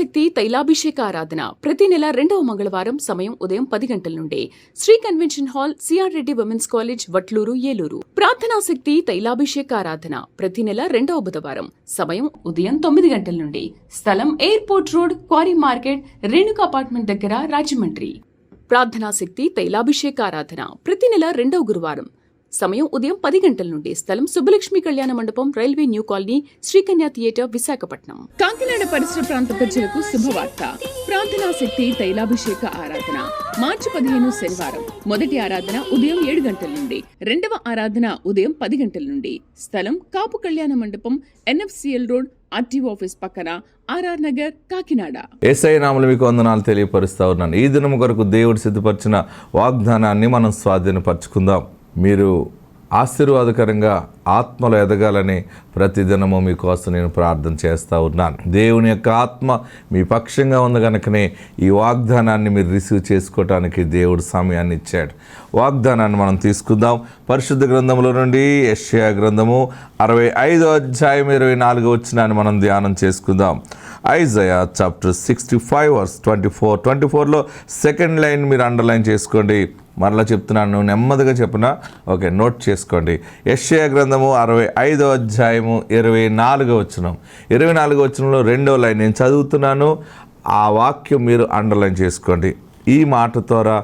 శక్తి తైలాభిషేక ఆరాధన ప్రతి నెల 2వ మంగళవారం సమయం ఉదయం 10 గంటల నుండి Shri convention hall CR Reddy women's college Vatluru Eluru. ప్రార్థనా శక్తి తైలాభిషేక ఆరాధన ప్రతి నెల 2వ బుధవారం సమయం ఉదయం 9 గంటల నుండి స్థలం airport road, quarry market, Renuka apartment దగ్గర, రాజమండ్రి. ప్రార్థనా శక్తి తైలాభిషేక ఆరాధన ప్రతి నెల 2వ గురువారం సమయం ఉదయం 10 గంటల నుండి స్థలం సుబ్బలక్ష్మి కళ్యాణ మండపం, railway new colony, Srikanya theatre, Visakhapatnam. Kakinada పరిసర ప్రాంత ప్రజలకు శుభవార్త. ప్రార్థనా శక్తి తైలాభిషేక ఆరాధన మార్చి 15 శనివారం. మొదటి ఆరాధన ఉదయం 7 గంటల నుండి, రెండవ ఆరాధన ఉదయం 10 గంటల నుండి. స్థలం కాపు కళ్యాణ మండపం, NFCL రోడ్, RTO ఆఫీస్ పక్కన, RR నగర్, కాకినాడ. యేసయ్య నామములో మీకు వందనాలు తెలియపరుస్తా ఉన్నాను. ఈ దినం కొరకు దేవుడు సిద్ధపరిచిన వాగ్దానాన్ని మనం స్వాధీనపరచుకుందాం. మీరు ఆశీర్వాదకరంగా ఆత్మలో ఎదగాలని ప్రతిదినము మీకోసం నేను ప్రార్థన చేస్తూ ఉన్నాను. దేవుని యొక్క ఆత్మ మీ పక్షంగా ఉంది కనుకనే ఈ వాగ్దానాన్ని మీరు రిసీవ్ చేసుకోవటానికి దేవుడు సమయాన్ని ఇచ్చాడు. వాగ్దానాన్ని మనం తీసుకుందాం. పరిశుద్ధ గ్రంథంలో నుండి యెషయా గ్రంథము 65వ అధ్యాయం 24వ వచనాన్ని మనం ధ్యానం చేసుకుందాం. ఐజయా చాప్టర్ 65 వర్స్ 24లో సెకండ్ లైన్ మీరు అండర్లైన్ చేసుకోండి. మరలా చెప్తున్నాను, నెమ్మదిగా చెప్పిన ఓకే, నోట్ చేసుకోండి. యెషయా గ్రంథము 65వ అధ్యాయము 24వ వచనం. 24వ వచనంలో 2వ లైన్ నేను చదువుతున్నాను. ఆ వాక్యం మీరు అండర్లైన్ చేసుకోండి. ఈ మాట ద్వారా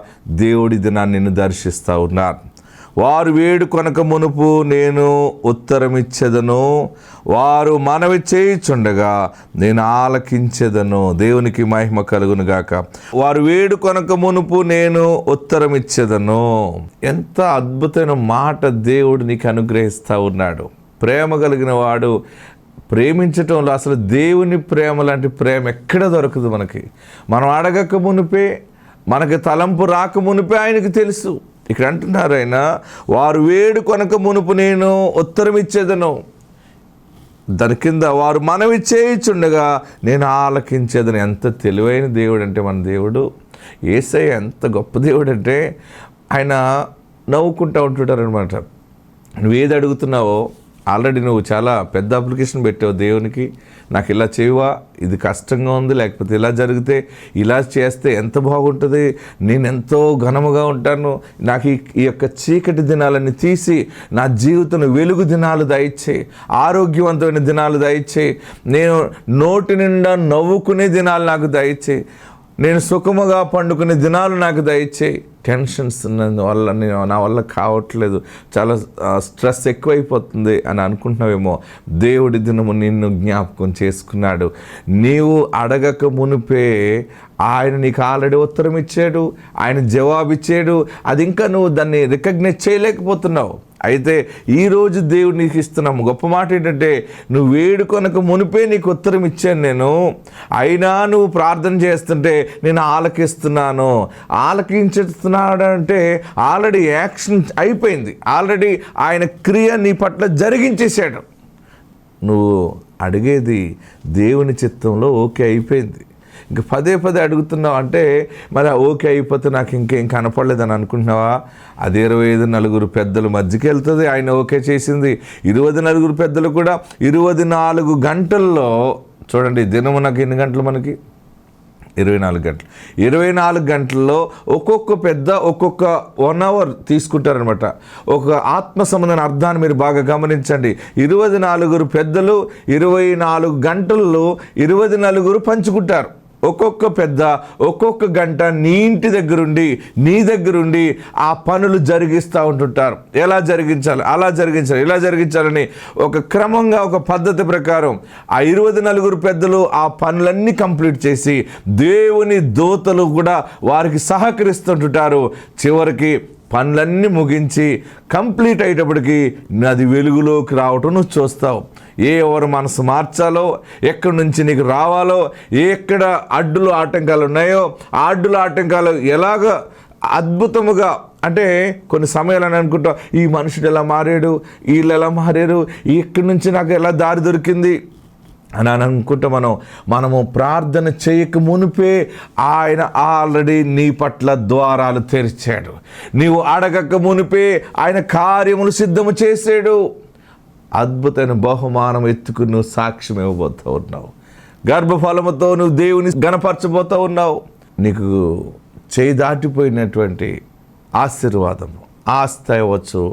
దేవుడి దినాన్ని నిన్ను దర్శిస్తూ ఉన్నారు. వారు వేడుకొనక మునుపు నేను ఉత్తరమిచ్చేదను, వారు మనవి చేయుచుండగా నేను ఆలకించేదను. దేవునికి మహిమ కలుగును గాక. వారు వేడుకొనక మునుపు నేను ఉత్తరమిచ్చేదను. ఎంత అద్భుతమైన మాట దేవుడు నీకు అనుగ్రహిస్తూ ఉన్నాడు. ప్రేమ కలిగిన వాడు ప్రేమించటంలో అసలు దేవుని ప్రేమ లాంటి ప్రేమ ఎక్కడ దొరకదు మనకి. మనం అడగక మునిపే, మనకి తలంపు రాక మునిపే ఆయనకు తెలుసు. ఇక్కడ అంటున్నారు ఆయన, వారు వేడుకొనక మునుపు నేను ఉత్తరం ఇచ్చేదను. దాని కింద వారు మనవి చేయుచుండగా నేను ఆలకించేదని. ఎంత తెలివైన దేవుడు అంటే మన దేవుడు. యేసయ్య ఎంత గొప్ప దేవుడు అంటే ఆయన నవ్వుకుంటూ ఉంటుంటారు అనమాట. నువ్వేది అడుగుతున్నావో ఆల్రెడీ నువ్వు చాలా పెద్ద అప్లికేషన్ పెట్టావు దేవునికి. నాకు ఇలా చేయవా, ఇది కష్టంగా ఉంది, లేకపోతే ఇలా జరిగితే ఇలా చేస్తే ఎంత బాగుంటుంది, నేను ఎంతో ఘనముగా ఉంటాను, నాకు ఈ యొక్క చీకటి దినాలన్నీ తీసి నా జీవితం వెలుగు దినాలు దయచేయి, ఆరోగ్యవంతమైన దినాలు దయచేయి, నేను నోటి నిండా నవ్వుకునే దినాలు నాకు దయచేయి, నేను సుఖముగా పండుకునే దినాలు నాకు దయచేయి. టెన్షన్స్ వల్ల నా వల్ల కావట్లేదు, చాలా స్ట్రెస్ ఎక్కువైపోతుంది అని అనుకుంటున్నావేమో. దేవుడి దినము నిన్ను జ్ఞాపకం చేసుకున్నాడు. నీవు అడగక మునిపే ఆయన నీకు ఆల్రెడీ ఉత్తరం ఇచ్చాడు, ఆయన జవాబు ఇచ్చాడు. అది ఇంకా నువ్వు దాన్ని రికగ్నైజ్ చేయలేకపోతున్నావు. అయితే ఈరోజు దేవుడు నీకు ఇస్తున్నాము గొప్ప మాట ఏంటంటే, నువ్వు వేడుకొనక మునిపే నీకు ఉత్తరం ఇచ్చాను నేను, అయినా నువ్వు ప్రార్థన చేస్తుంటే నేను ఆలకిస్తున్నాను. ఆలకించుతున్నాడంటే ఆల్రెడీ యాక్షన్ అయిపోయింది, ఆల్రెడీ ఆయన క్రియ నీ పట్ల జరిగించేశాడు. నువ్వు అడిగేది దేవుని చిత్తంలో ఓకే అయిపోయింది. ఇంక పదే అడుగుతున్నావు అంటే మరి ఓకే అయిపోతే నాకు ఇంకేం కనపడలేదని అనుకుంటున్నావా? అది 25 పెద్దల మధ్యకి వెళ్తుంది. ఆయన ఓకే చేసింది. 24 పెద్దలు కూడా 24 గంటల్లో, చూడండి దినము నాకు ఎన్ని గంటలు, మనకి 24 గంటలు. 24 గంటల్లో ఒక్కొక్క పెద్ద ఒక్కొక్క 1 అవర్ తీసుకుంటారనమాట. ఒక ఆత్మ సంబంధమైన అర్థాన్ని మీరు బాగా గమనించండి. 24 పెద్దలు 24 గంటల్లో 24 పంచుకుంటారు. ఒక్కొక్క పెద్ద ఒక్కొక్క గంట నీ ఇంటి దగ్గరుండి, నీ దగ్గరుండి ఆ పనులు జరిగిస్తూ ఉంటుంటారు. ఎలా జరిగించాలి, అలా జరిగించాలి, ఇలా జరిగించాలని ఒక క్రమంగా, ఒక పద్ధతి ప్రకారం ఆ 24 పెద్దలు ఆ పనులన్నీ కంప్లీట్ చేసి దేవుని దూతలు కూడా వారికి సహకరిస్తుంటుంటారు. చివరికి పనులన్నీ ముగించి కంప్లీట్ అయ్యేటప్పటికి అది వెలుగులోకి రావటం నువ్వు చూస్తావు. ఎవరు మనసు మార్చాలో, ఎక్కడి నుంచి నీకు రావాలో, ఎక్కడ అడ్డులు ఆటంకాలు ఉన్నాయో ఆ అడ్డులు ఆటంకాలు ఎలాగ అద్భుతముగా, అంటే కొన్ని సమయాలు అని అనుకుంటాం, ఈ మనుషుడు ఎలా మారాడు, వీళ్ళు ఎలా మారారు, ఎక్కడి నుంచి నాకు ఎలా దారి దొరికింది అని అనుకుంటే మనము ప్రార్థన చేయక మునిపే ఆయన ఆల్రెడీ నీ పట్ల ద్వారాలు తెరిచాడు. నీవు అడగక మునిపే ఆయన కార్యములు సిద్ధము చేశాడు. అద్భుతమైన బహుమానం ఎత్తుకుని నువ్వు సాక్ష్యం ఇవ్వబోతూ ఉన్నావు. గర్భఫలముతో నువ్వు దేవుని గణపరచబోతూ ఉన్నావు. నీకు చేయి దాటిపోయినటువంటి ఆశీర్వాదము, ఆస్తి అవ్వచ్చు,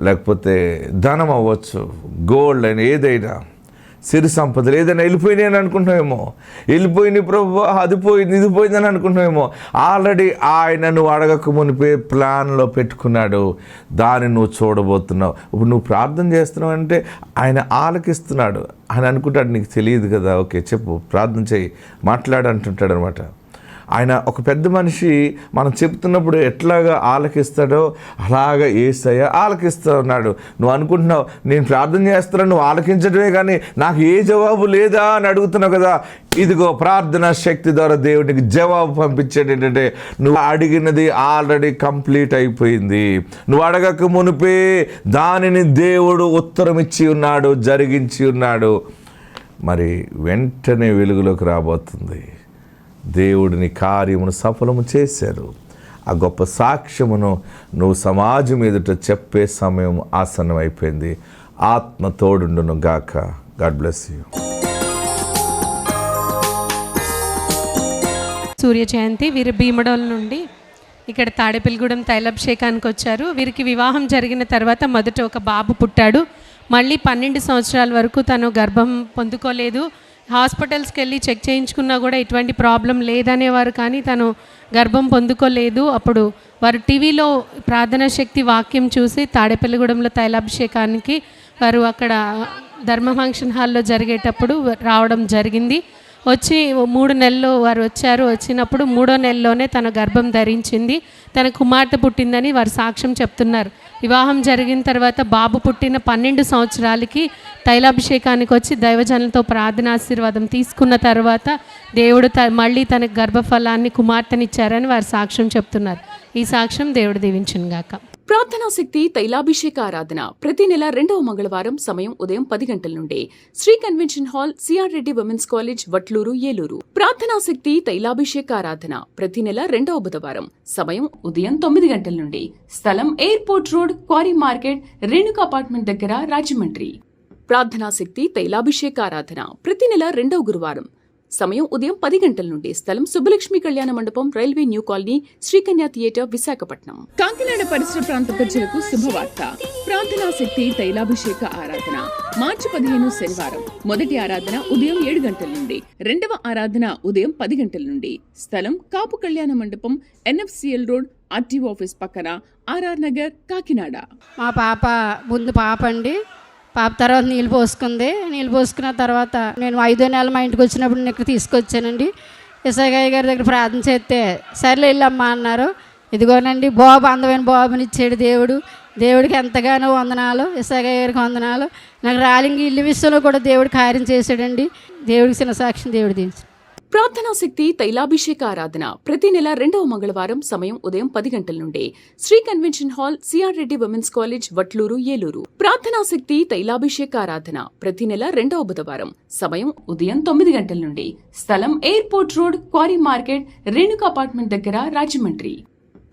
లేకపోతే ధనం అవ్వచ్చు, గోల్డ్ అని ఏదైనా, సిరి సంపదలు ఏదైనా వెళ్ళిపోయినాయి అని అనుకుంటున్నామేమో. వెళ్ళిపోయింది ప్రభు, అది పోయింది ఇది పోయిందని అనుకుంటున్నామేమో. ఆల్రెడీ ఆయన నువ్వు అడగక మునిపే ప్లాన్లో పెట్టుకున్నాడు. దాన్ని నువ్వు చూడబోతున్నావు. ఇప్పుడు నువ్వు ప్రార్థన చేస్తున్నావు అంటే ఆయన ఆలకిస్తున్నాడు. ఆయన అనుకుంటాడు నీకు తెలియదు కదా, ఓకే చెప్పు, ప్రార్థన చేయి, మాట్లాడు అంటుంటాడు అనమాట. ఆయన ఒక పెద్ద మనిషి మనం చెప్తున్నప్పుడు ఎట్లాగా ఆలకిస్తాడో అలాగా యేసయ్య ఆలకిస్తూ ఉన్నాడు. నువ్వు అనుకుంటున్నావు నేను ప్రార్థన చేస్తున్నాను, నువ్వు ఆలకించడమే కానీ నాకు ఏ జవాబు లేదా అని అడుగుతున్నావు కదా. ఇదిగో ప్రార్థన శక్తి ద్వారా దేవుడికి జవాబు పంపించాడు. ఏంటంటే నువ్వు అడిగినది ఆల్రెడీ కంప్లీట్ అయిపోయింది. నువ్వు అడగక మునిపే దానిని దేవుడు ఉత్తరం ఇచ్చి ఉన్నాడు, జరిగించి ఉన్నాడు. మరి వెంటనే వెలుగులోకి రాబోతుంది. దేవుడిని కార్యమును సఫలము చేశారు. ఆ గొప్ప సాక్ష్యమును నువ్వు సమాజం ఎదుట చెప్పే సమయం ఆసన్నం అయిపోయింది. ఆత్మ తోడుండును గాక. God bless you. Surya Jayanti వీరు భీమడోల్ నుండి ఇక్కడ తాడేపల్లిగూడెం తైలాభిషేకానికి వచ్చారు. వీరికి వివాహం జరిగిన తర్వాత మొదట ఒక బాబు పుట్టాడు. మళ్ళీ 12 సంవత్సరాల వరకు తను గర్భం పొందుకోలేదు. హాస్పిటల్స్కి వెళ్ళి చెక్ చేయించుకున్నా కూడా ఎటువంటి ప్రాబ్లం లేదనేవారు, కానీ తను గర్భం పొందుకోలేదు. అప్పుడు వారు టీవీలో ప్రార్థనా శక్తి వాక్యం చూసి తాడేపల్లిగూడెంలో తైలాభిషేకానికి వారు అక్కడ ధర్మ ఫంక్షన్ హాల్లో జరిగేటప్పుడు రావడం జరిగింది. వచ్చి 3 నెలలు వారు వచ్చారు. వచ్చినప్పుడు 3వ నెలలోనే తన గర్భం ధరించింది. తన కుమార్తె పుట్టిందని వారు సాక్ష్యం చెప్తున్నారు. వివాహం జరిగిన తర్వాత బాబు పుట్టిన 12 సంవత్సరాలకి తైలాభిషేకానికి వచ్చి దైవజనులతో ప్రార్థన ఆశీర్వాదం తీసుకున్న తర్వాత దేవుడు మళ్ళీ తన గర్భఫలాన్ని కుమార్తెనిచ్చారని వారు సాక్ష్యం చెప్తున్నారు. ఈ సాక్ష్యం దేవుడు దీవించును గాక. ప్రార్థనా శక్తి తైలాభిషేక ఆరాధన ప్రతి నెల 2వ మంగళవారం సమయం ఉదయం 10 గంటల నుండి Shri convention hall, CR Reddy women's college, Vatluru, Eluru. ప్రార్థనా శక్తి తైలాభిషేక ఆరాధన ప్రతి నెల 2వ బుధవారం సమయం ఉదయం 9 గంటల నుండి. స్థలం airport road, quarry market, Renuka apartment దగ్గర, రాజమండ్రి. ప్రార్థనా శక్తి తైలాభిషేక ఆరాధన ప్రతి నెల 2వ గురువారం సమయం ఉదయం 10 గంటల నుండి. స్థలం సుబ్బలక్ష్మి కళ్యాణ మండపం, railway new colony, Srikanya theatre, Visakhapatnam. Kakinada పరిసర ప్రాంత ప్రజలకు శుభవార్త. ప్రార్థనా శక్తి తైలాభిషేక ఆరాధన మార్చి 15 శనివారం. మొదటి ఆరాధన ఉదయం 7 గంటల నుండి, రెండవ ఆరాధన ఉదయం 10 గంటల నుండి. స్థలం కాపు కళ్యాణ మండపం, ఎన్ఎఫ్సిఎల్ రోడ్, ఆర్టీఓ ఆఫీస్ పక్కన, ఆర్ఆర్ నగర్, కాకినాడ. మా పాప ముందు పాప అండి. పాప తర్వాత నీళ్ళు పోసుకుంది. నీళ్ళు పోసుకున్న తర్వాత నేను 5వ నెల మా ఇంటికి వచ్చినప్పుడు నేను ఇక్కడ తీసుకొచ్చానండి. ఎస్ఐగాయ గారి దగ్గర ప్రార్థన చేస్తే సర్లే వెళ్ళమ్మా అన్నారు. ఇదిగోనండి బాబు, అందమైన బాబుని ఇచ్చాడు దేవుడు. దేవుడికి ఎంతగానో వందనాలు. ఎస్ఐగాయ గారికి వందనాలు. నాకు రాలింగి ఇల్లు విషయంలో కూడా దేవుడు కార్యం చేశాడండి. దేవుడికి చిన్న సాక్ష్యం దేవుడు దించు. ప్రార్థనా శక్తి తైలాభిషేక ఆరాధన ప్రతి నెల 2వ మంగళవారం సమయం ఉదయం 10 గంటల నుండి Shri convention hall, CR Reddy women's college, Vatluru, Eluru. ప్రార్థనా శక్తి తైలాభిషేక ఆరాధన ప్రతి నెల 2వ బుధవారం సమయం ఉదయం 9 గంటల నుండి. స్థలం airport road, quarry market, Renuka apartment దగ్గర, రాజమండ్రి.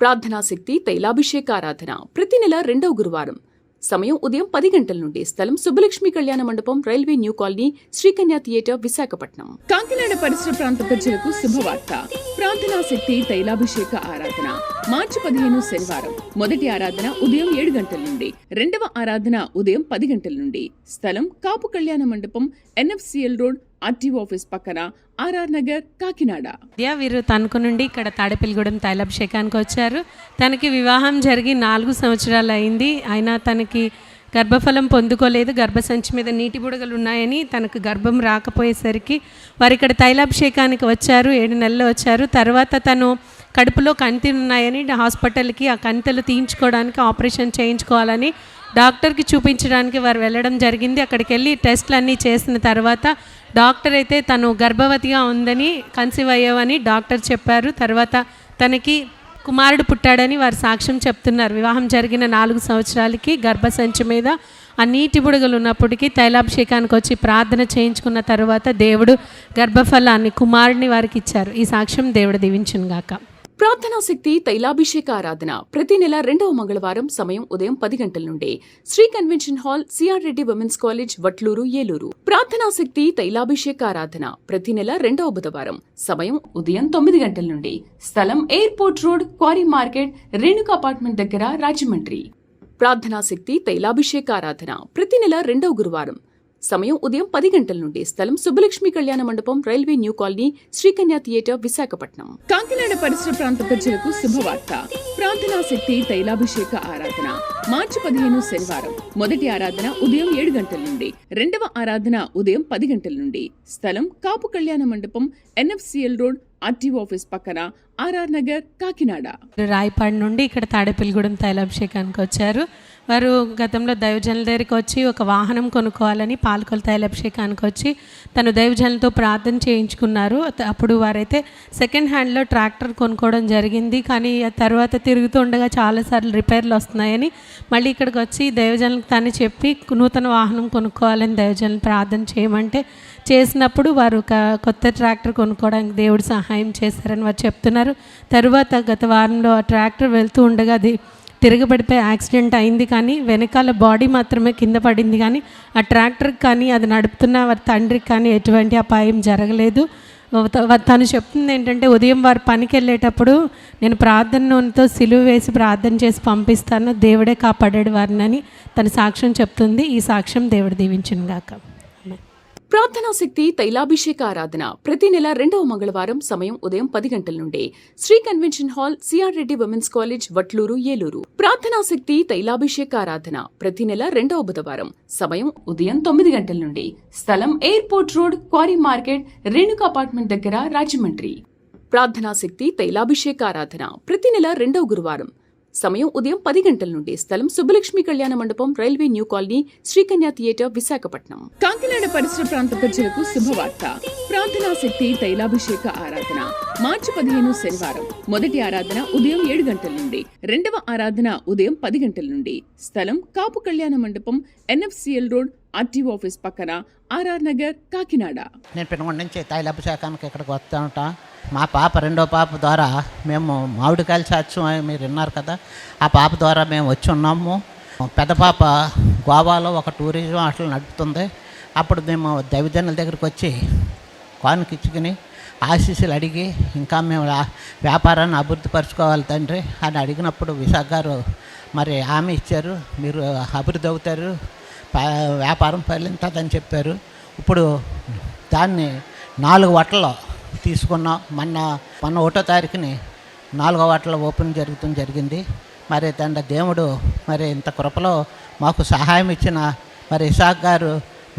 ప్రార్థనా శక్తి తైలాభిషేక ఆరాధన ప్రతి నెల 2వ గురువారం సమయం ఉదయం 10 గంటల నుండి. స్థలం సుబ్బలక్ష్మి కళ్యాణ మండపం, railway new colony, Srikanya theatre, Visakhapatnam. Kakinada పరిసర ప్రాంత ప్రజలకు శుభవార్త. ప్రార్థనా శక్తి తైలాభిషేక ఆరాధన మార్చి 15 శనివారం. మొదటి ఆరాధన ఉదయం 7 గంటల నుండి, రెండవ ఆరాధన ఉదయం 10 గంటల నుండి. స్థలం కాపు కళ్యాణ మండపం, ఎన్ఎఫ్సిఎల్ రోడ్, ఆర్టీఓ ఆఫీస్ పక్కన, ఆర్ఆర్ నగర్, కాకినాడ. వీరు తణుకు నుండి ఇక్కడ తాడేపల్లిగూడెం తైలాభిషేకానికి వచ్చారు. తనకి వివాహం జరిగి 4 సంవత్సరాలు అయింది. అయినా తనకి గర్భఫలం పొందుకోలేదు. గర్భసంచి మీద నీటి బుడగలు ఉన్నాయని తనకు గర్భం రాకపోయేసరికి వారు ఇక్కడ తైలాభిషేకానికి వచ్చారు. 7 నెలలు వచ్చారు. తర్వాత తను కడుపులో కంతిలు ఉన్నాయని హాస్పిటల్కి ఆ కంతెలు తీయించుకోవడానికి ఆపరేషన్ చేయించుకోవాలని డాక్టర్కి చూపించడానికి వారు వెళ్ళడం జరిగింది. అక్కడికి వెళ్ళి టెస్ట్లు అన్నీ చేసిన తర్వాత డాక్టర్ అయితే తను గర్భవతిగా ఉందని, కన్సీవ్ అయ్యావని డాక్టర్ చెప్పారు. తర్వాత తనకి కుమారుడు పుట్టాడని వారు సాక్ష్యం చెప్తున్నారు. వివాహం జరిగిన 4 సంవత్సరాలకి గర్భసంచి మీద ఆ నీటి బుడగలు ఉన్నప్పటికీ తైలాభిషేకానికి వచ్చి ప్రార్థన చేయించుకున్న తర్వాత దేవుడు గర్భఫలాన్ని, కుమారుడిని వారికి ఇచ్చారు. ఈ సాక్ష్యం దేవుడు దీవించును గాక. ప్రార్థనా శక్తి తైలాభిషేక ఆరాధన ప్రతి నెల 2వ మంగళవారం సమయం ఉదయం 10 గంటల నుండి Shri convention hall CR Reddy women's college Vatluru Eluru. ప్రార్థనా శక్తి తైలాభిషేక ఆరాధన ప్రతి నెల 2వ బుధవారం సమయం ఉదయం 9 గంటల నుండి స్థలం airport road, quarry market, Renuka apartment దగ్గర, రాజమండ్రి. ప్రార్థనా శక్తి తైలాభిషేక ఆరాధన ప్రతి నెల 2వ గురువారం సమయం ఉదయం 10 గంటల నుండి స్థలం సుబ్బలక్ష్మి కళ్యాణ మండపం, railway new colony, Srikanya theatre, Visakhapatnam. Kakinada పరిసర ప్రాంత ప్రజలకు శుభవార్త. ప్రార్థనా శక్తి తైలాభిషేక ఆరాధన మార్చి 15 శనివారం. మొదటి ఆరాధన ఉదయం 7 గంటల నుండి, రెండవ ఆరాధన ఉదయం 10 గంటల నుండి. స్థలం కాపు కళ్యాణ మండపం, ఎన్ఎఫ్సిఎల్ రోడ్, ఆర్టీఓ ఆఫీస్ పక్కన, ఆర్ఆర్ నగర్, కాకినాడ. రాయపాడు నుండి ఇక్కడ తాడేపల్లిగూడెం తైలాభిషేకానికి వచ్చారు. వారు గతంలో దైవజనుల దగ్గరికి వచ్చి ఒక వాహనం కొనుక్కోవాలని పాలకొల తైలాభిషేకానికి వచ్చి తను దైవజనులతో ప్రార్థన చేయించుకున్నారు. అప్పుడు వారైతే సెకండ్ హ్యాండ్లో ట్రాక్టర్ కొనుక్కోవడం జరిగింది. కానీ ఆ తర్వాత తిరుగుతుండగా చాలాసార్లు రిపేర్లు వస్తున్నాయని మళ్ళీ ఇక్కడికి వచ్చి దైవజనులకు తను చెప్పి నూతన వాహనం కొనుక్కోవాలని దైవజనులు ప్రార్థన చేయమంటే చేసినప్పుడు వారు ఒక కొత్త ట్రాక్టర్ కొనుక్కోవడానికి దేవుడు సహాయం చేశారని వారు చెప్తున్నారు. తరువాత గత వారంలో ఆ ట్రాక్టర్ వెళ్తూ ఉండగా అది తిరగబడిపోయి యాక్సిడెంట్ అయింది. కానీ వెనకాల బాడీ మాత్రమే కింద పడింది. కానీ ఆ ట్రాక్టర్కి కానీ అది నడుపుతున్న వారి తండ్రికి కానీ ఎటువంటి అపాయం జరగలేదు. తను చెప్తుంది ఏంటంటే ఉదయం వారు పనికి వెళ్ళేటప్పుడు నేను ప్రార్థనతో సిలువ వేసి ప్రార్థన చేసి పంపిస్తాను, దేవుడే కాపాడాడు వారిని తన సాక్ష్యం చెప్తుంది. ఈ సాక్ష్యం దేవుడు దీవించును గాక. ప్రార్థనా శక్తి తైలాభిషేక ఆరాధన ప్రతి నెల 2వ మంగళవారం సమయం ఉదయం 10 గంటల నుండి Shri convention hall CR Reddy women's college Vatluru Eluru. ప్రార్థనా శక్తి తైలాభిషేక ఆరాధన ప్రతి నెల 2వ బుధవారం సమయం ఉదయం 9 గంటల నుండి స్థలం airport road, quarry market, Renuka apartment దగ్గర, రాజమండ్రి. ప్రార్థనా శక్తి తైలాభిషేక ఆరాధన ప్రతి నెల 2వ గురువారం సమయం ఉదయం 10 గంటల నుండి స్థలం సుబ్బలక్ష్మి కళ్యాణ మండపం, railway new colony, Srikanya theatre, Visakhapatnam. Kakinada పరిసర ప్రాంత ప్రజలకు శుభవార్త. ప్రార్థనా శక్తి తైలాభిషేక ఆరాధన మార్చి 15 శనివారం. మొదటి ఆరాధన ఉదయం 7 గంటల నుండి, రెండవ ఆరాధన ఉదయం 10 గంటల నుండి. స్థలం కాపు కళ్యాణ మండపం, ఎన్ఎఫ్సిఎల్ రోడ్, ఆర్టీఓ ఆఫీస్ పక్కన, ఆర్ఆర్ నగర్, కాకినాడ. నేను పెనుగొండ నుంచి తైలాభిషేకానికి ఇక్కడికి వస్తూ ఉంటా. మా పాప రెండో పాప ద్వారా మేము మామిడికాయలు సాధ్యం మీరు విన్నారు కదా, ఆ పాప ద్వారా మేము వచ్చి ఉన్నాము. పెద్ద పాప గోవాలో ఒక టూరిజం అట్లా నడుపుతుంది. అప్పుడు మేము దైవజనుల దగ్గరికి వచ్చి కానుకిచ్చుకుని ఆశీస్సులు అడిగి ఇంకా మేము వ్యాపారాన్ని అభివృద్ధి పరుచుకోవాలి తండ్రి అని అడిగినప్పుడు విశాఖ గారు మరి హామీ ఇచ్చారు, మీరు అభివృద్ధి అవుతారు, వ్యాపారం పర్లింతదని చెప్పారు. ఇప్పుడు దాన్ని 4 వటల్లో తీసుకున్నాం. మొన్న 1వ తారీఖుని 4వ వటల ఓపెన్ జరిగింది. మరి తండ్రి దేవుడు మరి ఇంత కృపలో మాకు సహాయం ఇచ్చిన మరి ఇసాక్ గారు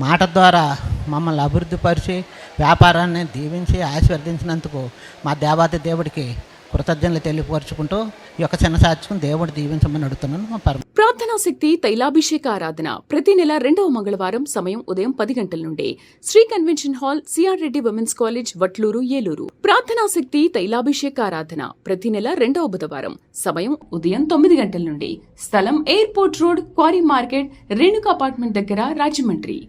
మాట ద్వారా మమ్మల్ని అభివృద్ధిపరిచి వ్యాపారాన్ని దీవించి ఆశీర్వదించినందుకు మా దేవాది దేవుడికి కృతజ్ఞతలు తెలియపరుచుకుంటూ ఈ యొక్క చిన్న సాక్ష్యం దేవుడు దీవించమని అడుగుతున్నాను. ప్రార్థనా శక్తి తైలాభిషేక ఆరాధన ప్రతి నెల 2వ మంగళవారం సమయం ఉదయం 10 గంటల నుండి Shri convention hall CR Reddy women's college Vatluru Eluru. ప్రార్థనా శక్తి తైలాభిషేక ఆరాధన ప్రతి నెల 2వ బుధవారం సమయం ఉదయం 9 గంటల నుండి స్థలం airport road, quarry market, Renuka apartment దగ్గర, రాజమండ్రి.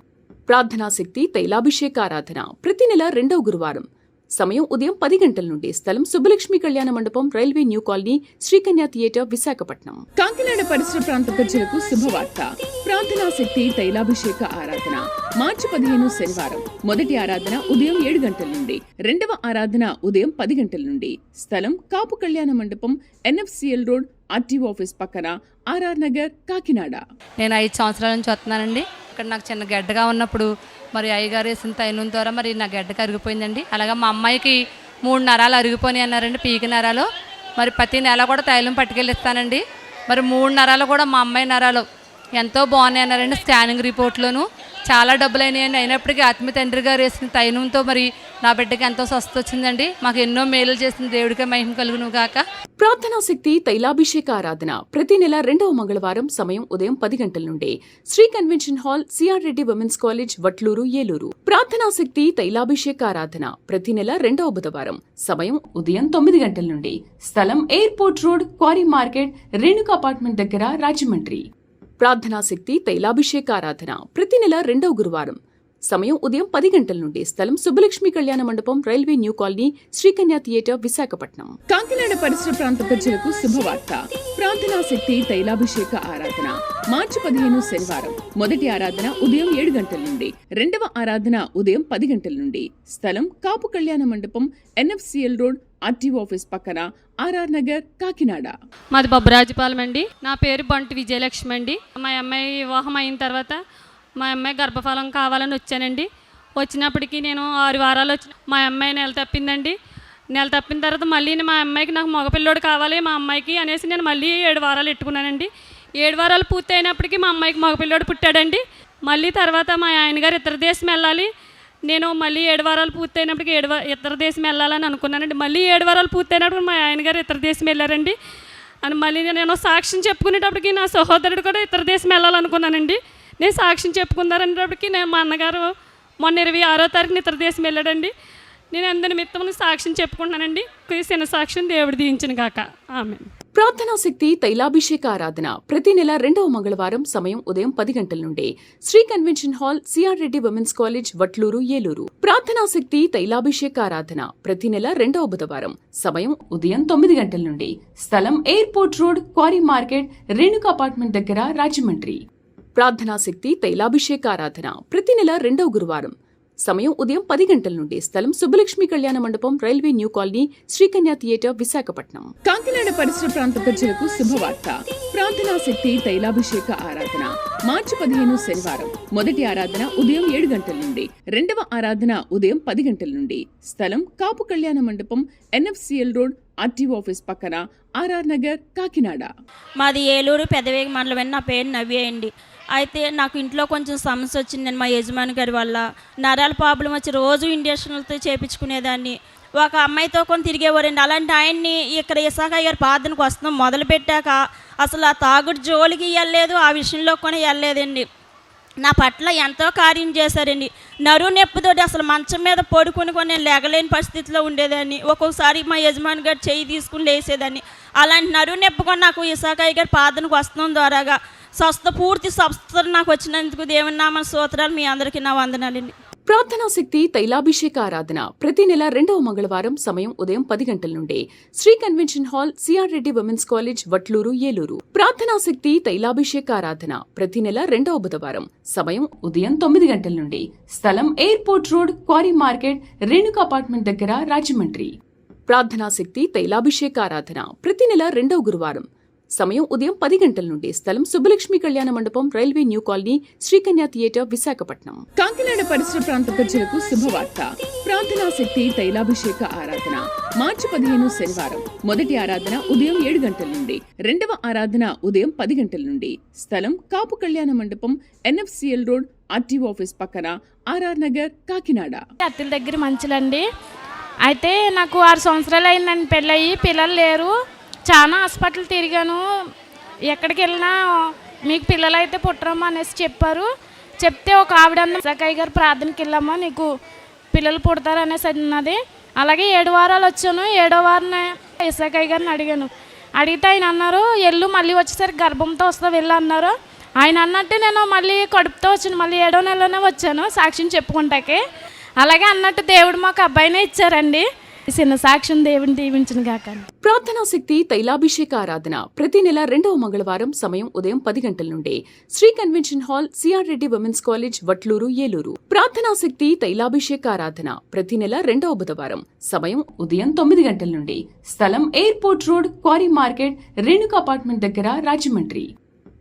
ప్రార్థనా శక్తి తైలాభిషేక ఆరాధన ప్రతి నెల 2వ గురువారం సమయం ఉదయం 10 గంటల నుండి స్థలం సుబ్బలక్ష్మి కళ్యాణ మండపం, railway new colony, Srikanya theatre, Visakhapatnam. Kakinada పరిసర ప్రాంత ప్రజలకు శుభవార్త. ప్రార్థనా శక్తి తైలాభిషేక ఆరాధన మార్చి 15 శనివారం. మొదటి ఆరాధన ఉదయం 7 గంటల నుండి, రెండవ ఆరాధన ఉదయం 10 గంటల నుండి. స్థలం కాపు కళ్యాణ మండపం, ఎన్ఎఫ్సిఎల్ రోడ్, ఆర్టీఓ ఆఫీస్ పక్కన, ఆర్ఆర్ నగర్, కాకినాడ. నేను 5 సంవత్సరాల నుంచి వస్తున్నానండి. ఇక్కడ నాకు చిన్న గడ్డగా ఉన్నప్పుడు మరి అయ్యగారు వేసిన తైలం ద్వారా మరి నా గడ్డకు అరిగిపోయిందండి. అలాగే మా అమ్మాయికి 3 నరాలు అరిగిపోయి అన్నారండి, పీక నరాలు. మరి ప్రతి నెల కూడా తైలం పట్టుకెళ్ళిస్తానండి. మరి 3 నరాలు కూడా మా అమ్మాయి నరాలు ఎంతో బాగున్నాయి అన్నారండి. స్కానింగ్ రిపోర్ట్లోను చాలా డబ్బులు అయినాయండి. అయినప్పటికీ ఆత్మీయ తండ్రి గారు వేసిన తైలంతో మరి నా బిడ్డకి ఎంతో స్వస్థ వచ్చిందండి. మాకు ఎన్నో మేలు చేసిన దేవుడికే మహిమ కలుగును గాక. ప్రార్థనా శక్తి తైలాభిషేక ఆరాధన ప్రతి నెల 2వ మంగళవారం సమయం ఉదయం 10 గంటల నుండి Shri convention hall CR Reddy women's college Vatluru Eluru. ప్రార్థనా శక్తి తైలాభిషేక ఆరాధన ప్రతి నెల 2వ బుధవారం సమయం ఉదయం 9 గంటల నుండి స్థలం airport road, quarry market, Renuka apartment దగ్గర, రాజమండ్రి. ప్రార్థనా శక్తి తైలాభిషేక ఆరాధన ప్రతి నెల 2వ గురువారం సమయం ఉదయం 10 గంటల నుండి. స్థలం సుబ్బలక్ష్మి కళ్యాణ మండపం, railway new colony, Srikanya theatre, Visakhapatnam. Kakinada పరిసర ప్రాంత ప్రజలకు శుభవార్త. ప్రార్థనా శక్తి తైలాభిషేక ఆరాధన మార్చి 15 శనివారం. మొదటి ఆరాధన ఉదయం 7 గంటల నుండి, రెండవ ఆరాధన ఉదయం 10 గంటల నుండి. స్థలం కాపు కళ్యాణ మండపం, NFCL రోడ్, ఆర్టీఓ ఆఫీస్ పక్కన, RR నగర్, కాకినాడ. మాది బొబ్బరాజుపాలెం అండి. నా పేరు బంటు విజయలక్ష్మి అండి. మా అమ్మాయి వివాహం అయిన తర్వాత మా అమ్మాయి గర్భఫలం కావాలని వచ్చానండి. వచ్చినప్పటికీ నేను 6 వారాలు మా అమ్మాయి నెల తప్పిందండి. నెల తప్పిన తర్వాత మళ్ళీ మా అమ్మాయికి నాకు మగపిల్లోడు కావాలి మా అమ్మాయికి అనేసి నేను మళ్ళీ 7 వారాలు ఎట్టుకున్నానండి. 7 వారాలు పూర్తి అయినప్పటికీ మా అమ్మాయికి మగపిల్లోడు పుట్టాడండి. మళ్ళీ తర్వాత మా ఆయన గారు ఇతర దేశం వెళ్ళాలి, నేను మళ్ళీ 7 వారాలు పూర్తయినప్పటికీ ఇతర దేశం వెళ్ళాలని అనుకున్నానండి. మళ్ళీ 7 వారాలు పూర్తయినప్పుడు మా ఆయన గారు ఇతర దేశం వెళ్ళారండి. అని మళ్ళీ నేను సాక్ష్యం చెప్పుకునేటప్పటికి నా సహోదరుడు కూడా ఇతర దేశం వెళ్ళాలనుకున్నానండి. నేను సాక్ష్యం చెప్పుకుందారనేటప్పటికి మా అన్నగారు మొన్న 26వ తారీఖున ఇతర దేశం వెళ్ళాడండి. నేను అందరి నిమిత్తం సాక్ష్యం చెప్పుకుంటున్నానండి. చిన్న సాక్ష్యం దేవుడు దీవించిన కాక. ఆమె ప్రార్థనా శక్తి తైలాభిషేక ఆరాధన ప్రతి నెల 2వ మంగళవారం. సమయం ఉదయం 10 గంటల నుండి. Shri convention hall, CR Reddy women's college, Vatluru, Eluru. ప్రార్థనా శక్తి తైలాభిషేక ఆరాధన ప్రతి నెల 2వ బుధవారం. సమయం ఉదయం 9 గంటల నుండి. స్థలం airport road, quarry market, Renuka apartment దగ్గర, రాజమండ్రి. ప్రార్థనా శక్తి తైలాభిషేక ఆరాధన ప్రతి నెల 2వ గురువారం. సమయం ఉదయం 10 గంటల నుండి. స్థలం సుబ్బలక్ష్మి కళ్యాణ మండపం, railway new colony, Srikanya theatre, Visakhapatnam. Kakinada పరిసర ప్రాంత ప్రజలకు శుభవార్త. ప్రార్థనా శక్తి తైలాభిషేక ఆరాధన మార్చి 15 శనివారం. మొదటి ఆరాధన ఉదయం 7 గంటల నుండి, రెండవ ఆరాధన ఉదయం 10 గంటల నుండి. స్థలం కాపు కళ్యాణ మండపం, NFCL రోడ్, ఆర్టీఓ ఆఫీస్ పక్కన, RR నగర్, కాకినాడ. మాది ఏలూరు పెదవేగి మండలం. నా పేరు నవ్య అండి. అయితే నాకు ఇంట్లో కొంచెం సమస్య వచ్చిందండి. మా యజమాని గారి వల్ల నరాల ప్రాబ్లం వచ్చి రోజు ఇంజక్షన్లతో చేయించుకునేదాన్ని. ఒక అమ్మాయితో కొన్ని తిరిగేవారండి. అలాంటి ఆయన్ని ఇక్కడ ఇసాక గారి ప్రార్థనకు వస్తున్నాం మొదలుపెట్టాక అసలు ఆ తాగుడు జోలికి వెళ్ళలేదు, ఆ విషయంలో కూడా వెళ్ళలేదండి. నా పట్ల ఎంతో కార్యం చేశారండి. నరువు నొప్పితోటి అసలు మంచం మీద పడుకుని కూడా నేను లేగలేని పరిస్థితిలో ఉండేదాన్ని. ఒక్కొక్కసారి మా యజమాని గారు చెయ్యి తీసుకుని లేసేదాన్ని. అలాంటి నరువు నొప్పి కూడా నాకు ఇసాకాయ గారి ప్రార్థనకు వస్తున్నాం ద్వారాగా పూర్తి స్వస్థత నాకు వచ్చినందుకు దేవుని నామ స్తోత్రాలు. మీ అందరికీ నా వందనాలండి. ప్రార్థనా శక్తి తైలాభిషేక ఆరాధన ప్రతి నెల 2వ మంగళవారం. సమయం ఉదయం 10 గంటల నుండి. Shri convention hall, CR Reddy women's college, Vatluru, Eluru. ప్రార్థనా శక్తి తైలాభిషేక ఆరాధన ప్రతి నెల 2వ బుధవారం. సమయం ఉదయం 9 గంటల నుండి. స్థలం airport road, quarry market, Renuka apartment దగ్గర, రాజమండ్రి. ప్రార్థనా శక్తి తైలాభిషేక ఆరాధన ప్రతి నెల 2వ గురువారం. సమయం ఉదయం 10 గంటల నుండి. స్థలం సుబ్బలక్ష్మి కళ్యాణ మండపం, railway new colony, Srikanya theatre, Visakhapatnam. Kakinada పరిసర ప్రాంత ప్రజలకు శుభవార్త. ప్రార్థనా శక్తి తైలాభిషేక ఆరాధన మార్చి 15 శనివారం. మొదటి ఆరాధన ఉదయం 7 గంటల నుండి, రెండవ ఆరాధన ఉదయం 10 గంటల నుండి. స్థలం కాపు కళ్యాణ మండపం, NFCL రోడ్, ఆర్టీఓ ఆఫీస్ పక్కన, RR నగర్, కాకినాడ. అత్తల దగ్గర మంచిలండి. అయితే నాకు 6 సంవత్సరాలు అయిందండి పెళ్ళయి, పిల్లలు లేరు. చాలా హాస్పిటల్ తిరిగాను. ఎక్కడికి వెళ్ళినా మీకు పిల్లలు అయితే పుట్టరమ్మా అనేసి చెప్పారు. చెప్తే ఒక ఆవిడ ఇసాకయ్య గారు ప్రార్థనకి వెళ్ళమ్మా నీకు పిల్లలు పుడతారు అనేసి అన్నది. అలాగే 7 వారాలు వచ్చాను. 7వ వారాన్ని ఇసాకయ్య గారిని అడిగాను. అడిగితే ఆయన అన్నారు ఎల్లు మళ్ళీ వచ్చేసరికి గర్భంతో వస్తా వెళ్ళి అన్నారు. ఆయన అన్నట్టు నేను మళ్ళీ కడుపుతో వచ్చాను. మళ్ళీ 7వ నెలలోనే వచ్చాను సాక్ష్యం చెప్పుకుంటాకే. అలాగే అన్నట్టు దేవుడు మాకు అబ్బాయినే ఇచ్చారండి. చిన్న సాక్ష్యం దేవుని దీవించిన గాక. ప్రార్థనా శక్తి తైలాభిషేక ఆరాధన ప్రతి నెల 2వ మంగళవారం. సమయం ఉదయం 10 గంటల నుండి. Shri convention hall, CR Reddy women's college, Vatluru, Eluru. ప్రార్థనా శక్తి తైలాభిషేక ఆరాధన ప్రతి నెల 2వ బుధవారం. సమయం ఉదయం 9 గంటల నుండి. స్థలం airport road, quarry market, Renuka apartment దగ్గర, రాజమండ్రి.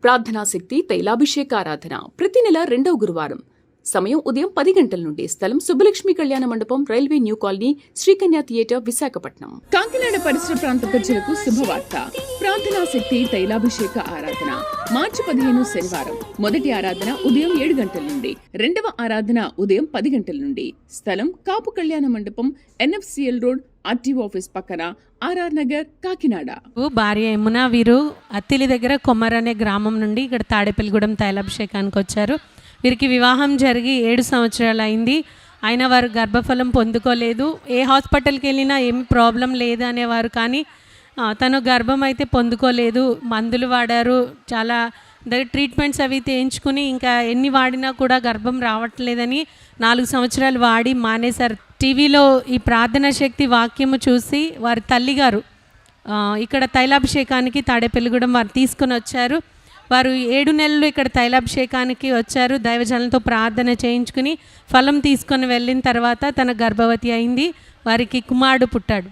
ప్రార్థనా శక్తి తైలాభిషేక ఆరాధన ప్రతి నెల 2వ గురువారం. సమయం ఉదయం 10 గంటల నుండి. స్థలం సుబ్బలక్ష్మి కళ్యాణ మండపం, railway new colony, Srikanya theatre, Visakhapatnam. Kakinada పరిసర ప్రాంత ప్రజలకు శుభవార్త. ప్రార్థనా శక్తి తైలాభిషేక ఆరాధన మార్చి 15 శనివారం. మొదటి ఆరాధన ఉదయం 7 గంటల నుండి, రెండవ ఆరాధన ఉదయం 10 గంటల నుండి. స్థలం కాపు కళ్యాణ మండపం, NFCL రోడ్, ఆర్టీఓ ఆఫీస్ పక్కన, RR నగర్, కాకినాడ. భార్య యమున వీరు అత్తిలి దగ్గర కొమ్మర్ అనే గ్రామం నుండి ఇక్కడ తాడేపల్లిగూడెం తైలాభిషేకానికి వచ్చారు. వీరికి వివాహం జరిగి 7 సంవత్సరాలు అయింది. అయినా వారు గర్భఫలం పొందుకోలేదు. ఏ హాస్పిటల్కి వెళ్ళినా ఏమి ప్రాబ్లం లేదు అనేవారు. కానీ తను గర్భం అయితే పొందుకోలేదు. మందులు వాడారు, చాలా ట్రీట్మెంట్స్ అవి చేయించుకుని ఇంకా ఎన్ని వాడినా కూడా గర్భం రావట్లేదని 4 సంవత్సరాలు వాడి మానేశారు. టీవీలో ఈ ప్రార్థనా శక్తి వాక్యము చూసి వారి తల్లిగారు ఇక్కడ తైలాభిషేకానికి తాడేపల్లిగూడెం వారు తీసుకుని వచ్చారు. వారు 7 నెలలు ఇక్కడ తైలాభిషేకానికి వచ్చారు. దైవజనులతో ప్రార్థన చేయించుకుని ఫలం తీసుకొని వెళ్ళిన తర్వాత తన గర్భవతి అయింది. వారికి కుమారుడు పుట్టాడు.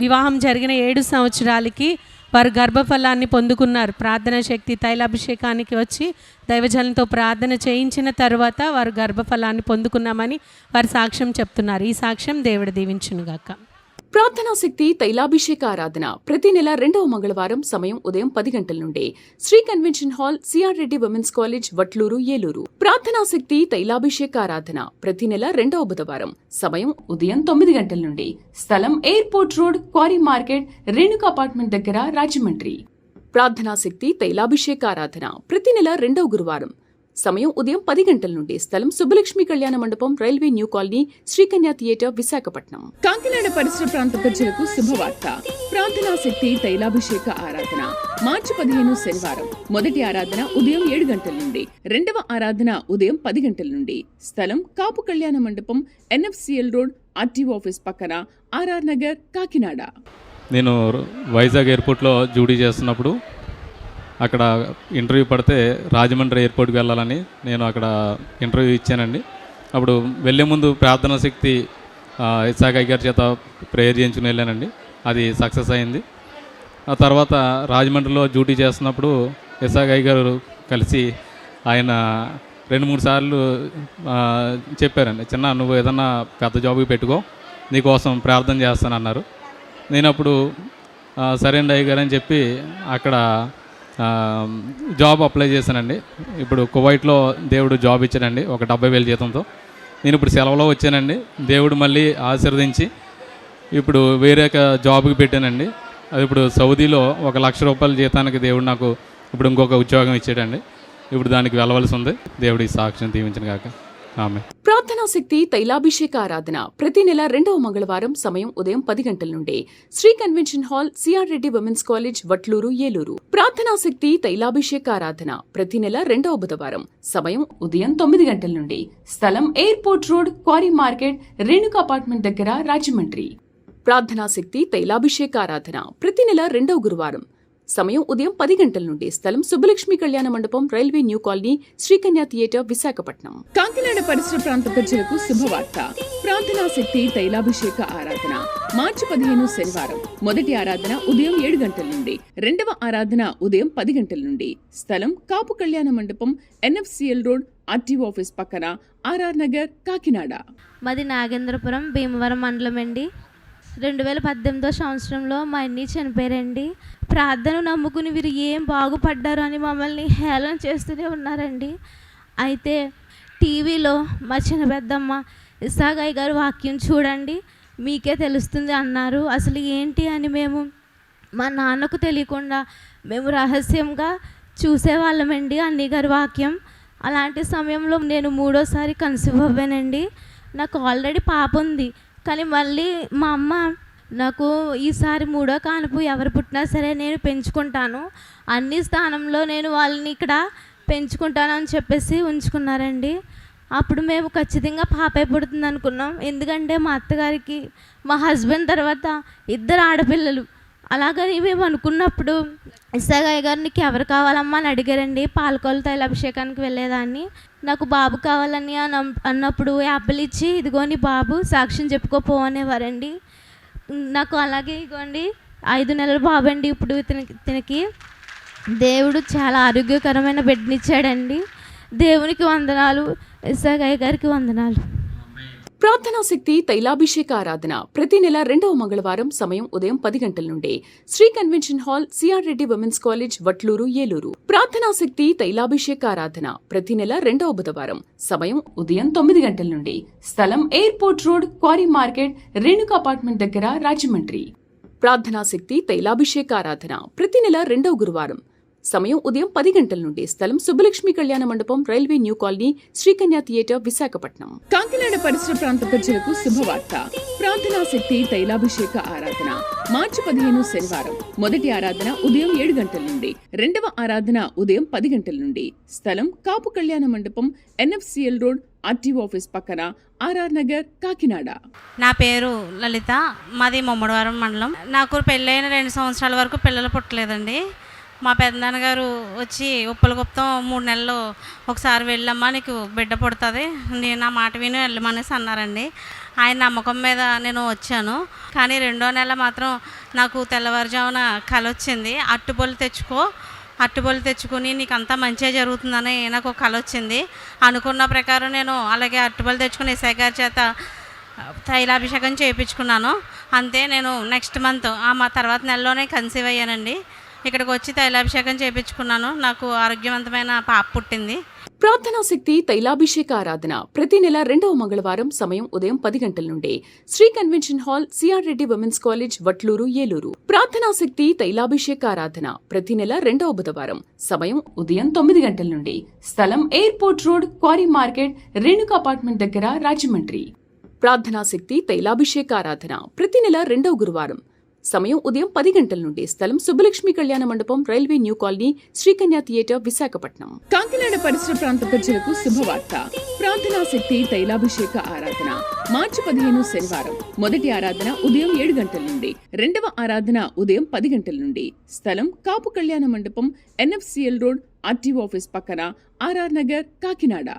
వివాహం జరిగిన 7 సంవత్సరాలకి వారు గర్భఫలాన్ని పొందుకున్నారు. ప్రార్థనా శక్తి తైలాభిషేకానికి వచ్చి దైవజనులతో ప్రార్థన చేయించిన తర్వాత వారు గర్భఫలాన్ని పొందుకున్నామని వారు సాక్ష్యం చెప్తున్నారు. ఈ సాక్ష్యం దేవుడు దీవించునుగాక. ప్రార్థనా శక్తి తైలాభిషేక ఆరాధన ప్రతి నెల 2వ మంగళవారం సమయం ఉదయం 10 గంటల నుండి Shri convention hall CR Reddy women's college Vatluru Eluru. ప్రార్థనా శక్తి తైలాభిషేక ఆరాధన ప్రతి నెల 2వ బుధవారం సమయం ఉదయం 9 గంటల నుండి స్థలం airport road, quarry market, Renuka apartment దగ్గర, రాజమండ్రి. ప్రార్థనా శక్తి తైలాభిషేక ఆరాధన ప్రతి నెల 2వ గురువారం సమయం ఉదయం 10 గంటల నుండి స్థలం సుబ్బలక్ష్మి కళ్యాణ మండపం, railway new colony, Srikanya theatre, Visakhapatnam. Kakinada పరిసర ప్రాంత ప్రజలకు శుభవార్త. ప్రార్థనా శక్తి తైలాభిషేక ఆరాధన మార్చి 15 శనివారం. మొదటి ఆరాధన ఉదయం 7 గంటల నుండి, రెండవ ఆరాధన ఉదయం 10 గంటల నుండి స్థలం కాపు కళ్యాణ మండపం, NFCL రోడ్, RTO ఆఫీస్ పక్కన, RR నగర్, కాకినాడ. నేను వైజాగ్ ఎయిర్పోర్ట్లో డ్యూటీ చేస్తున్నప్పుడు అక్కడ ఇంటర్వ్యూ పడితే రాజమండ్రి ఎయిర్పోర్ట్కి వెళ్ళాలని నేను అక్కడ ఇంటర్వ్యూ ఇచ్చానండి. అప్పుడు వెళ్ళే ముందు ప్రార్థనా శక్తి ఇస్సాక్ అయ్య గారి చేత ప్రేయర్ చేయించుకుని వెళ్ళానండి. అది సక్సెస్ అయింది. ఆ తర్వాత రాజమండ్రిలో డ్యూటీ చేస్తున్నప్పుడు ఇస్సాక్ అయ్య గారు కలిసి ఆయన 2-3 సార్లు చెప్పారండి, చిన్న నువ్వు ఏదన్నా పెద్ద జాబ్కి పెట్టుకో, నీకోసం ప్రార్థన చేస్తానన్నారు. నేను అప్పుడు సరే అండి అయ్య గారు అని చెప్పి అక్కడ జాబ్ అప్లై చేశానండి. ఇప్పుడు కువైట్లో దేవుడు జాబ్ ఇచ్చాడండి, ఒక 70,000 జీతంతో. నేను ఇప్పుడు సెలవులో వచ్చానండి. దేవుడు మళ్ళీ ఆశీర్వదించి ఇప్పుడు వేరే జాబ్కి పెట్టానండి. అది ఇప్పుడు సౌదీలో 1,00,000 రూపాయల జీతానికి దేవుడు నాకు ఇప్పుడు ఇంకొక ఉద్యోగం ఇచ్చాడండి. ఇప్పుడు దానికి వెళ్ళవలసి ఉంది. దేవుడి సాక్ష్యం దీవించిన కాక ఆమె. ప్రార్థనా శక్తి తైలాభిషేక ఆరాధన ప్రతి నెల 2వ మంగళవారం సమయం ఉదయం 10 గంటల నుండి Shri convention hall CR Reddy women's college Vatluru Eluru. ప్రార్థనా శక్తి తైలాభిషేక ఆరాధన ప్రతి నెల 2వ బుధవారం సమయం ఉదయం 9 గంటల నుండి స్థలం airport road, quarry market, Renuka apartment దగ్గర, రాజమండ్రి. ప్రార్థనా శక్తి తైలాభిషేక ఆరాధన ప్రతి నెల 2వ గురువారం సమయం ఉదయం 10 గంటల నుండి స్థలం సుబ్బలక్ష్మి కళ్యాణ మండపం, railway new colony, Srikanya theatre, Visakhapatnam. Kakinada పరిసర ప్రాంత ప్రజలకు శుభవార్త. ప్రార్థనా శక్తి తైలాభిషేక ఆరాధన మార్చి 15 శనివారం. మొదటి ఆరాధన ఉదయం 7 గంటల నుండి, రెండవ ఆరాధన ఉదయం 10 గంటల నుండి స్థలం కాపు కళ్యాణ మండపం, NFCL రోడ్, RTO ఆఫీస్ పక్కన, RR నగర్, కాకినాడ. మాది నాగేంద్రపురం, భీమవరం మండలం అండి. 2018 సంవత్సరంలో మా అన్నీ చనిపోయారండి. ప్రార్థన నమ్ముకుని వీరు ఏం బాగుపడ్డారు అని మమ్మల్ని హేళన చేస్తూనే ఉన్నారండి. అయితే టీవీలో మా చిన్న పెద్దమ్మ ఇస్సాక్ అయ్య గారు వాక్యం చూడండి మీకే తెలుస్తుంది అన్నారు. అసలు ఏంటి అని మేము మా నాన్నకు తెలియకుండా మేము రహస్యంగా చూసేవాళ్ళమండి అన్నయ్య గారి వాక్యం. అలాంటి సమయంలో నేను 3వసారి కన్సీవ్ అవ్వానండి. నాకు ఆల్రెడీ పాప ఉంది, కానీ మళ్ళీ మా అమ్మ నాకు ఈసారి 3వ కానుపు ఎవరు పుట్టినా సరే నేను పెంచుకుంటాను, అన్ని స్థానంలో నేను వాళ్ళని ఇక్కడ పెంచుకుంటాను అని చెప్పేసి ఉంచుకున్నారండి. అప్పుడు మేము ఖచ్చితంగా పాపే పుడుతుంది అనుకున్నాం. ఎందుకంటే మా అత్తగారికి మా హస్బెండ్ తర్వాత 2 ఆడపిల్లలు. అలాగని మేము అనుకున్నప్పుడు ఇస్సాక్ అయ్య గారు నీకు ఎవరు కావాలమ్మా అని అడిగారండి. పాలకోల తైలాభిషేకానికి వెళ్ళేదాన్ని. నాకు బాబు కావాలని అన్నప్పుడు యాపిల్ ఇచ్చి ఇదిగో నీ బాబు సాక్ష్యం చెప్పుకోపో అనేవారండి. నాకు అలాగే ఇగోండి 5 నెలల బాబు అండి. ఇప్పుడు ఇతనికి దేవుడు చాలా ఆరోగ్యకరమైన బిడ్డనిచ్చాడండి. దేవునికి వందనాలు, ఇస్సాక్ అయ్య గారికి వందనాలు. ప్రార్థనా శక్తి తైలాభిషేక ఆరాధన ప్రతి నెల 2వ మంగళవారం సమయం ఉదయం 10 గంటల నుండి Shri convention hall CR Reddy women's college Vatluru Eluru. ప్రార్థనా శక్తి తైలాభిషేక ఆరాధన ప్రతి నెల 2వ బుధవారం సమయం ఉదయం 9 గంటల నుండి స్థలం airport road, quarry market, Renuka apartment దగ్గర, రాజమండ్రి. ప్రార్థనా శక్తి తైలాభిషేక ఆరాధన ప్రతి నెల 2వ గురువారం సమయం ఉదయం 10 గంటల నుండి. స్థలం సుబ్బలక్ష్మి కళ్యాణ మండపం, railway new colony, Srikanya theatre, Visakhapatnam. Kakinada పరిసర ప్రాంత ప్రజలకు శుభవార్త. ప్రార్థనా శక్తి తైలాభిషేక ఆరాధన మార్చి 15 శనివారం. మొదటి ఆరాధన ఉదయం 7 గంటల నుండి, రెండవ ఆరాధన ఉదయం 10 గంటల నుండి. స్థలం కాపు కళ్యాణ మండపం, NFCL రోడ్, RTO ఆఫీస్ పక్కన, RR నగర్, కాకినాడ. నా పేరు లలిత, మాది ముమ్మడివారం మండలం. నాకు పెళ్ళైన 2 సంవత్సరాల వరకు పిల్లలు పుట్టలేదండి. మా పెద్దనాన్నగారు వచ్చి ఉప్పలగుప్తం 3 నెలలు ఒకసారి వెళ్ళమ్మా నీకు బిడ్డ పుడుతుంది, నేను నా మాట విని వెళ్ళమనేసి అన్నారండి. ఆయన నమ్మకం మీద నేను వచ్చాను. కానీ 2వ నెల మాత్రం నాకు తెల్లవారుజామున కల వచ్చింది. అట్టుబొలు తెచ్చుకొని నీకు అంతా మంచిగా జరుగుతుందని నాకు కల వచ్చింది. అనుకున్న ప్రకారం నేను అలాగే అట్టుబొలు తెచ్చుకుని ఎస్ఐ గారి చేత తైలాభిషేకం చేయించుకున్నాను. అంతే, నేను నెక్స్ట్ మంత్ మా తర్వాత నెలలోనే కన్సీవ్ అయ్యానండి. ఇక్కడికి వచ్చి తైలాభిషేకం చేయించుకున్నాను. నాకు ఆరోగ్యవంతమైన పాప పుట్టింది. ప్రార్థనా శక్తి తైలాభిషేక ఆరాధన ప్రతి నెల 2వ మంగళవారం. సమయం ఉదయం 10 గంటల నుండి. Shri convention hall, CR Reddy women's college, Vatluru, Eluru. ప్రార్థనా శక్తి తైలాభిషేక ఆరాధన ప్రతి నెల 2వ బుధవారం. సమయం ఉదయం 9 గంటల నుండి. స్థలం airport road, quarry market, Renuka apartment దగ్గర, రాజమండ్రి. ప్రార్థనా శక్తి తైలాభిషేక ఆరాధన ప్రతి నెల 2వ గురువారం. సమయం ఉదయం 10 గంటల నుండి. స్థలం సుబ్బలక్ష్మి కళ్యాణ మండపం, railway new colony, Srikanya theatre, Visakhapatnam. Kakinada పరిసర ప్రాంత ప్రజలకు శుభవార్త. ప్రార్థనా శక్తి తైలాభిషేక ఆరాధన మార్చి 15 శనివారం. మొదటి ఆరాధన ఉదయం 7 గంటల నుండి, రెండవ ఆరాధన ఉదయం 10 గంటల నుండి. స్థలం కాపు కళ్యాణ మండపం, NFCL రోడ్, RTO ఆఫీస్ పక్కన, RR నగర్, కాకినాడ.